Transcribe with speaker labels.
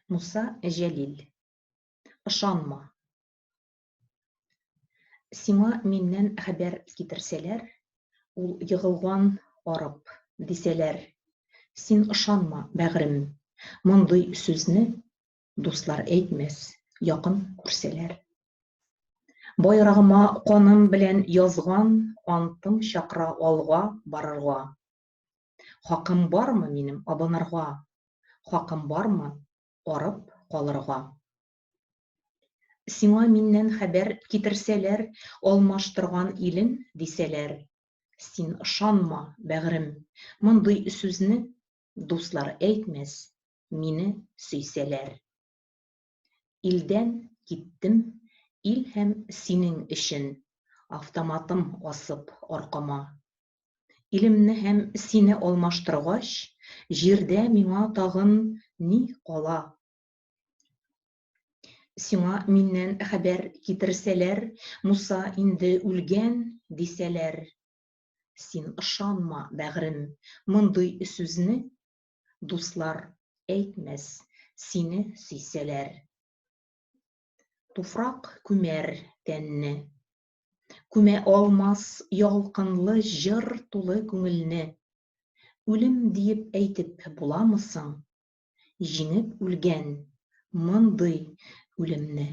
Speaker 1: Муса Жәлил. Ышанма. Сиңа миннән хәбәр китерсәләр, ул йығылган арып дисәләр, син ышанма, бәгърем, мондый сүзне дуслар әйтмәс, якын күрсәләр. Байрагыма каным белән язган антым чакыра алга барырга. Хакым бармы минем абынырга? Хакым бармы арып калырга? Сиңа миннән хәбәр китерсәләр, алмаштырган илен дисәләр, син ышанма, бәгърем, мондый сүзне дуслар әйтмәс, мине сөйсәләр. Илдән киттем, ил һәм синең өчен, автоматым асып аркама. Илемне һәм сине алмаштыргач, җирдә миңа тагын ни кала? Сиңа миннән хәбәр китерсәләр, Муса инде үлгән дисәләр, син ышанма, бәгърем, мондый сүзне дуслар әйтмәс, сине сөйсәләр. Туфрак күмәр тәнне, күмә алмас ялкынлы җыр тулы күңелне. Үлем диеп әйтеп буламы соң, җиңеп үлгән мондый үлемне?